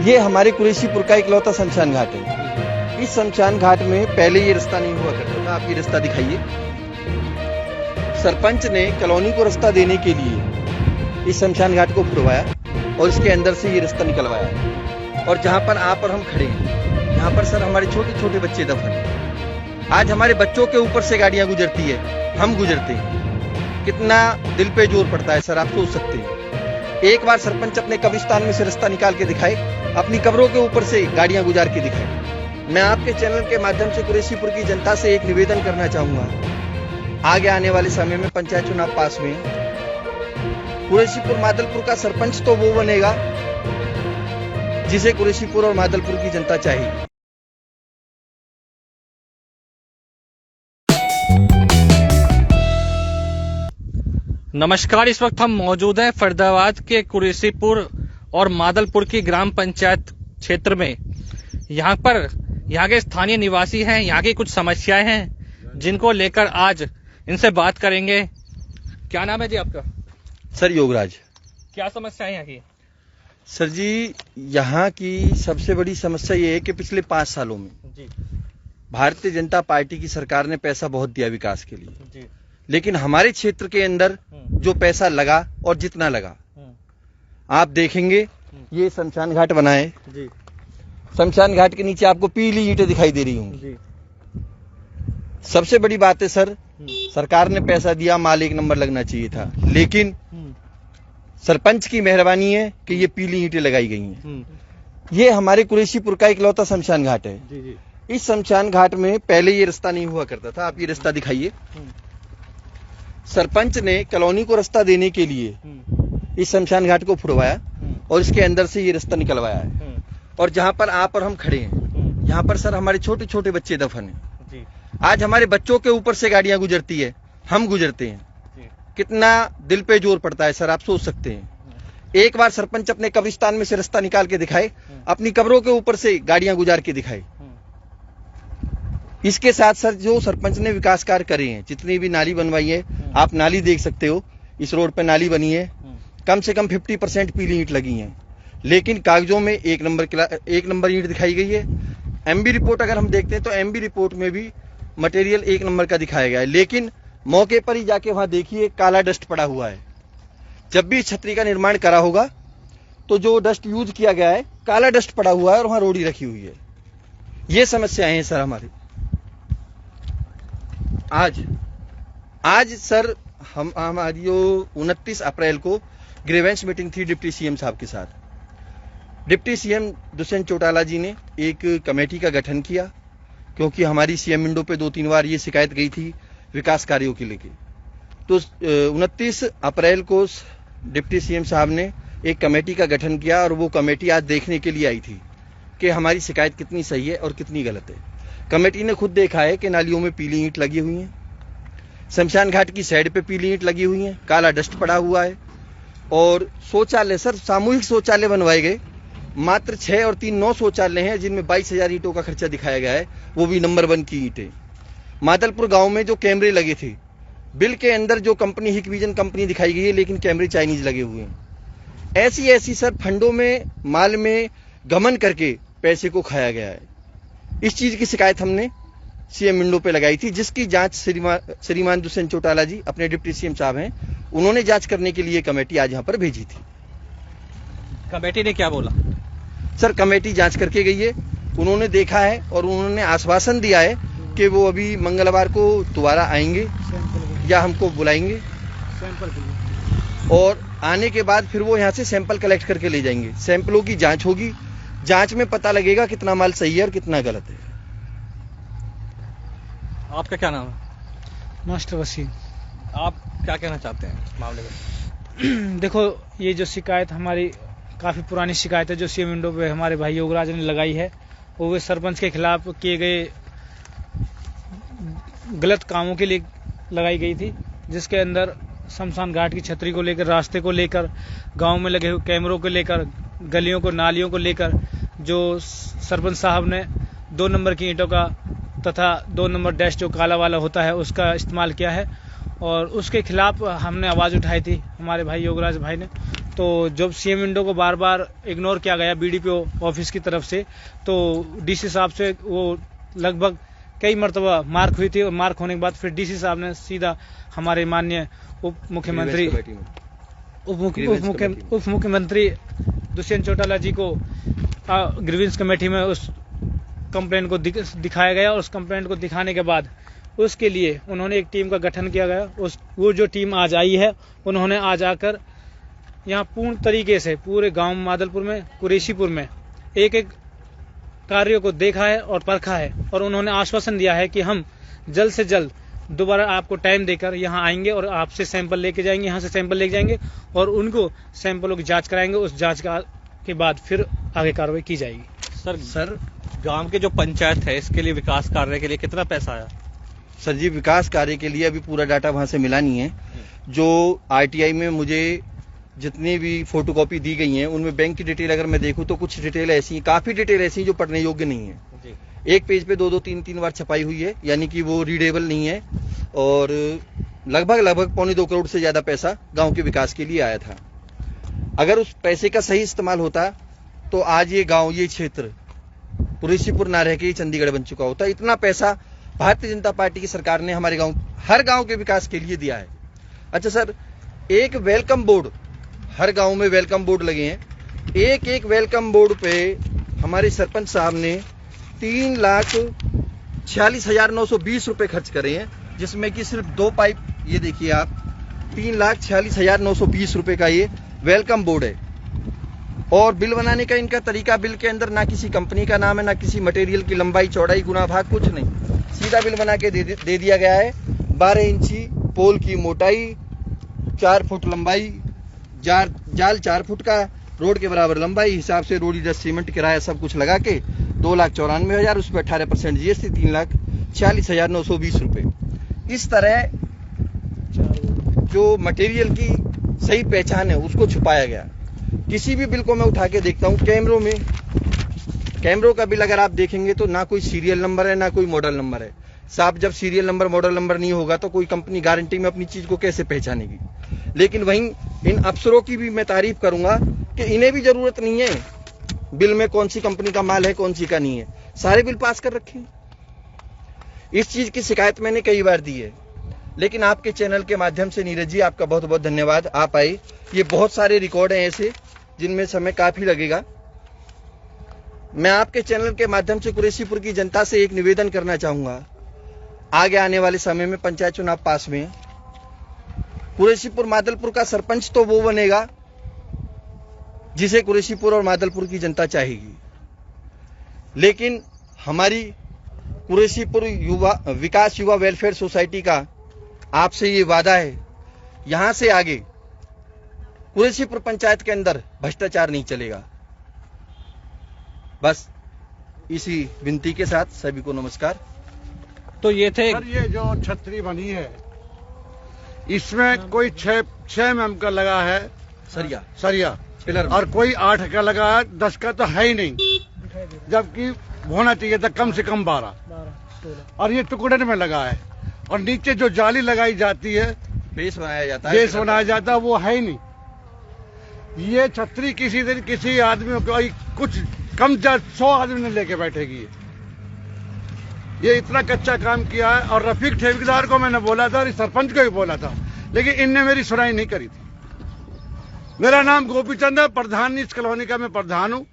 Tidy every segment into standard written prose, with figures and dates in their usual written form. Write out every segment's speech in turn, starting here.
ये हमारे कुरैशीपुर का इकलौता शमशान घाट है। इस शमशान घाट में पहले ये रास्ता नहीं हुआ करता था। आप ये रास्ता दिखाइए। सरपंच ने कॉलोनी को रास्ता देने के लिए इस शमशान घाट को खुदवाया और इसके अंदर से ये रास्ता निकलवाया। और जहाँ पर आप और हम खड़े हैं, यहाँ पर सर हमारे छोटे छोटे बच्चे दफन हैं। आज हमारे बच्चों के ऊपर से गाड़ियाँ गुजरती है, हम गुजरते हैं। कितना दिल पे जोर पड़ता है सर, आप सोच सकते हैं। एक बार सरपंच अपने कब्रिस्तान में से रास्ता निकाल के दिखाए, अपनी कब्रों के ऊपर से गाड़ियां गुजार के दिखाए। मैं आपके चैनल के माध्यम से कुरैशीपुर की जनता से एक निवेदन करना चाहूंगा। आगे आने वाले समय में पंचायत चुनाव पास में कुरैशीपुर मादलपुर का सरपंच तो वो बनेगा जिसे कुरैशीपुर और मादलपुर की जनता चाहेगी। नमस्कार, इस वक्त हम मौजूद हैं फरीदाबाद के कुरैशीपुर और मादलपुर की ग्राम पंचायत क्षेत्र में। यहाँ के स्थानीय निवासी हैं, यहाँ की कुछ समस्याएं हैं जिनको लेकर आज इनसे बात करेंगे। क्या नाम है जी आपका? सर योगराज। क्या समस्या है यहाँ की? सर जी, यहाँ की सबसे बड़ी समस्या ये है कि पिछले 5 सालों में जी भारतीय जनता पार्टी की सरकार ने पैसा बहुत दिया विकास के लिए जी, लेकिन हमारे क्षेत्र के अंदर जो पैसा लगा और जितना लगा, आप देखेंगे ये शमशान घाट बना है जी। शमशान घाट के नीचे आपको पीली ईंटें दिखाई दे रही होंगी जी। सबसे बड़ी बात है सर, सरकार ने पैसा दिया, माल 1 नंबर लगना चाहिए था, लेकिन सरपंच की मेहरबानी है कि ये पीली ईंटें लगाई गई हैं। ये हमारे कुरैशीपुर का इकलौता शमशान घाट है। जी जी। इस शमशान घाट में पहले ये रास्ता नहीं हुआ करता था। आप ये रास्ता दिखाइए। सरपंच ने कॉलोनी को रास्ता देने के लिए इस शमशान घाट को खुदवाया और इसके अंदर से ये रास्ता निकलवाया है। और जहाँ पर आप और हम खड़े हैं, यहाँ पर सर हमारे छोटे छोटे बच्चे दफन हैं। आज हमारे बच्चों के ऊपर से गाड़ियां गुजरती है, हम गुजरते हैं। कितना दिल पे जोर पड़ता है सर, आप सोच सकते हैं। एक बार सरपंच अपने कब्रिस्तान में से रास्ता निकाल के दिखाए, अपनी कब्रों के ऊपर से गाड़ियां गुजार के दिखाए। इसके साथ सर जो सरपंच ने विकास कार्य करे हैं, जितनी भी नाली बनवाई है, आप नाली देख सकते हो, इस रोड पे नाली बनी है, कम से कम 50% पीली ईंट लगी है, लेकिन कागजों में 1 नंबर ईंट दिखाई गई है। एमबी रिपोर्ट अगर हम देखते हैं तो एमबी रिपोर्ट में भी मटेरियल 1 नंबर का दिखाया गया है, लेकिन मौके पर ही जाके वहां देखिए काला डस्ट पड़ा हुआ है। जब भी छतरी का निर्माण करा होगा तो जो डस्ट यूज किया गया है, काला डस्ट पड़ा हुआ है और वहां रोड़ी रखी हुई है। ये समस्याएं हैं सर हमारी। आज सर हमारी जो 29 अप्रैल को ग्रीवेंस मीटिंग थी डिप्टी सीएम साहब के साथ। डिप्टी सीएम दुष्यंत चौटाला जी ने एक कमेटी का गठन किया, क्योंकि हमारी सीएम विंडो पे 2-3 बार ये शिकायत गई थी विकास कार्यों के लेके। तो 29 अप्रैल को डिप्टी सीएम साहब ने एक कमेटी का गठन किया और वो कमेटी आज देखने के लिए आई थी कि हमारी शिकायत कितनी सही है और कितनी गलत है। कमेटी ने खुद देखा है कि नालियों में पीली ईंट लगी हुई है, शमशान घाट की साइड पे पीली ईंट लगी हुई है, काला डस्ट पड़ा हुआ है। और शौचालय सर, सामूहिक शौचालय बनवाए गए, मात्र 6 और 3 9 शौचालय हैं जिनमें 22,000 ईंटों का खर्चा दिखाया गया है, वो भी नंबर 1 की ईंटें। मादलपुर गांव में जो कैमरे लगे थे, बिल के अंदर जो कंपनी हिकविजन कंपनी दिखाई गई है, लेकिन कैमरे चाइनीज लगे हुए हैं। ऐसी सर फंडों में, माल में गमन करके पैसे को खाया गया है। इस चीज की शिकायत हमने सीएम विंडो पे लगाई थी, जिसकी जांच श्रीमान दुष्यंत चौटाला जी, अपने डिप्टी सीएम साहब हैं, उन्होंने जांच करने के लिए कमेटी आज यहाँ पर भेजी थी। कमेटी ने क्या बोला? सर कमेटी जांच करके गई है, उन्होंने देखा है और उन्होंने आश्वासन दिया है कि वो अभी मंगलवार को दोबारा आएंगे या हमको बुलाएंगे और आने के बाद फिर वो यहाँ से सैंपल कलेक्ट करके ले जाएंगे। सैंपलों की जांच होगी, जांच में पता लगेगा कितना माल सही है और कितना गलत है। आपका क्या नाम है? मास्टर वसीम। आप क्या कहना चाहते हैं इस मामले में? देखो, ये जो शिकायत हमारी काफ़ी पुरानी शिकायत है जो सीएम विंडो पे हमारे भाई योगराज ने लगाई है, वो सरपंच के खिलाफ किए गए गलत कामों के लिए लगाई गई थी, जिसके अंदर शमशान घाट की छतरी को लेकर, रास्ते को लेकर, गांव में लगे हुए कैमरों को लेकर, गलियों को, नालियों को लेकर जो सरपंच साहब ने 2 नंबर की ईंटों का तथा 2 नंबर डैश जो काला वाला होता है उसका इस्तेमाल किया है, और उसके खिलाफ हमने आवाज़ उठाई थी हमारे भाई योगराज भाई ने। तो जब सीएम विंडो को बार बार इग्नोर किया गया बीडीपीओ ऑफिस की तरफ से, तो डीसी साहब से वो लगभग कई मरतबा मार्क हुई थी, और मार्क होने के बाद फिर डीसी साहब ने सीधा हमारे माननीय उप मुख्यमंत्री दुष्यंत चौटाला जी को ग्रीवेंस कमेटी में उस कंप्लेंट को दिखाया गया, और उस कंप्लेंट को दिखाने के बाद उसके लिए उन्होंने एक टीम का गठन किया गया। वो जो टीम आज आई है, उन्होंने आज आकर यहाँ पूर्ण तरीके से पूरे गांव मादलपुर में, कुरैशीपुर में एक एक कार्यों को देखा है और परखा है, और उन्होंने आश्वासन दिया है कि हम जल्द से जल्द दोबारा आपको टाइम देकर यहाँ आएंगे और आपसे सैंपल लेके जाएंगे, यहाँ से सैंपल लेके जाएंगे और उनको सैंपलों की जांच कराएंगे। उस जांच के बाद फिर आगे कार्रवाई की जाएगी। सर गांव के जो पंचायत है, इसके लिए विकास कार्य के लिए कितना पैसा आया? सर जी, विकास कार्य के लिए अभी पूरा डाटा वहां से मिला नहीं है। जो आरटीआई में मुझे जितनी भी फोटोकॉपी दी गई हैं, उनमें बैंक की डिटेल अगर मैं देखूं तो कुछ डिटेल ऐसी, काफी डिटेल ऐसी जो पढ़ने योग्य नहीं है। एक पेज पे 2-2, 3-3 बार छपाई हुई है, यानी कि वो रीडेबल नहीं है, और लगभग 2.25 करोड़ से ज्यादा पैसा गांव के विकास के लिए आया था। अगर उस पैसे का सही इस्तेमाल होता तो आज ये गांव, ये क्षेत्र कुरैशीपुर ना रह के चंडीगढ़ बन चुका होता। इतना पैसा भारतीय जनता पार्टी की सरकार ने हमारे गांव, हर गांव के विकास के लिए दिया है। अच्छा सर, एक वेलकम बोर्ड, हर गांव में वेलकम बोर्ड लगे हैं, एक वेलकम बोर्ड पे हमारे सरपंच साहब ने 3,46,920 रुपए खर्च करे हैं, जिसमें कि सिर्फ 2 पाइप, ये देखिए आप, 3,46,920 रुपए का ये वेलकम बोर्ड है। और बिल बनाने का इनका तरीका, बिल के अंदर ना किसी कंपनी का नाम है, ना किसी मटेरियल की लंबाई चौड़ाई गुना भाग, कुछ नहीं, सीधा बिल बना के दे दिया गया है। 12 इंची पोल की मोटाई, 4 फुट लंबाई, जाल 4 फुट का, रोड के बराबर लंबाई, हिसाब से रोडी डस्ट सीमेंट किराया सब कुछ लगा के 2,94,000, उस पर 18% जीएसटी, 3,46,920 रुपए। इस तरह जो मटेरियल की सही पहचान है उसको छुपाया गया। किसी भी बिल को मैं उठा के देखता हूँ, कैमरों का बिल अगर आप देखेंगे तो ना कोई सीरियल नंबर है, ना कोई मॉडल नंबर है। साहब, जब सीरियल नंबर मॉडल नंबर नहीं होगा तो कोई कंपनी गारंटी में अपनी चीज को कैसे पहचानेगी? लेकिन वहीं इन अफसरों की भी मैं तारीफ करूंगा कि इन्हें भी जरूरत नहीं है बिल में कौन सी कंपनी का माल है, कौन सी का नहीं है, सारे बिल पास कर रखे हैं। इस चीज की शिकायत मैंने कई बार दी है, लेकिन आपके चैनल के माध्यम से नीरज जी, आपका बहुत बहुत धन्यवाद, आप आए। ये बहुत सारे रिकॉर्ड हैं ऐसे जिनमें समय काफी लगेगा। मैं आपके चैनल के माध्यम से कुरैशीपुर की जनता से एक निवेदन करना चाहूंगा। आगे आने वाले समय में पंचायत चुनाव पास में, कुरैशीपुर मादलपुर का सरपंच तो वो बनेगा जिसे कुरैशीपुर और मादलपुर की जनता चाहेगी, लेकिन हमारी कुरैशीपुर विकास युवा वेलफेयर सोसाइटी का आपसे ये वादा है, यहां से आगे कुरैशीपुर पंचायत के अंदर भ्रष्टाचार नहीं चलेगा। बस इसी विनती के साथ सभी को नमस्कार। तो ये थे सर, ये जो छतरी बनी है इसमें कोई 6 mm का लगा है सरिया पिलर, और कोई 8 का लगा है, 10 का तो है ही नहीं, जबकि होना चाहिए था कम से कम 12। और ये टुकड़े में लगा है, और नीचे जो जाली लगाई जाती है, बेस बनाया जाता है वो है ही नहीं। ये छतरी किसी दिन किसी आदमी को, कुछ कम 100 आदमी ने लेके बैठेगी। ये इतना कच्चा काम किया है। और रफीक ठेकेदार को मैंने बोला था और सरपंच को भी बोला था, लेकिन इनने मेरी सुनाई नहीं करी थी। मेरा नाम गोपीचंद है, प्रधान इस कॉलोनी का मैं प्रधान हूँ।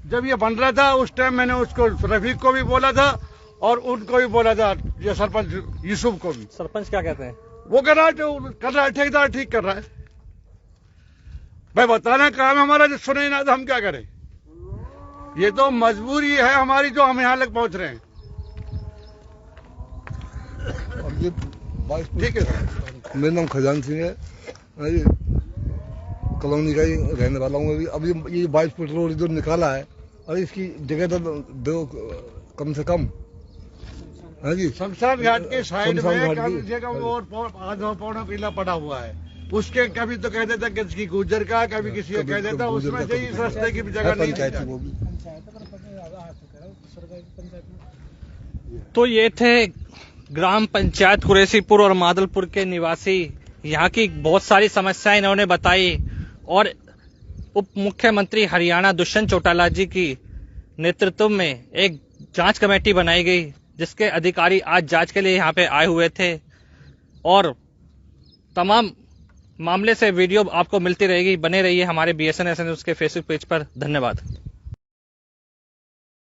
जब ये बन रहा था उस टाइम मैंने उसको, रफीक को भी बोला था और उनको भी बोला था, ये सरपंच यूसुफ को भी। सरपंच क्या कहते हैं? वो कर रहा है ठेकेदार ठीक कर रहा है। भाई बताना काम हमारा, जो सुने ना तो हम क्या करें? ये तो मजबूरी है हमारी जो हम यहाँ तक पहुंच रहे हैं। अब ये ठीक है। मेरा नाम खजान सिंह है, कॉलोनी का ही रहने वाला हूँ। अब ये 22 फुट रोड जो निकाला है, और इसकी जगह तो दो कम से कम है जी। शमशान घाट के साइड में कम से कम और 8-9 पौना किला पड़ा हुआ है। उसके कभी तो कह देता किसी गुर्जर का, कभी किसी का कह देता, उसमें से इस रास्ते की जगह नहीं है। तो ये थे ग्राम पंचायत कुरैशीपुर और मादलपुर के निवासी। यहाँ की बहुत सारी समस्याएं इन्होंने बताई, और उप मुख्यमंत्री हरियाणा दुष्यंत चौटाला जी की नेतृत्व में एक जांच कमेटी बनाई गई, जिसके अधिकारी आज जांच के लिए यहाँ पे आए हुए थे और तमाम मामले से वीडियो आपको मिलती रहेगी। बने रहिए हमारे BSN न्यूज़ के फेसबुक पेज पर। धन्यवाद।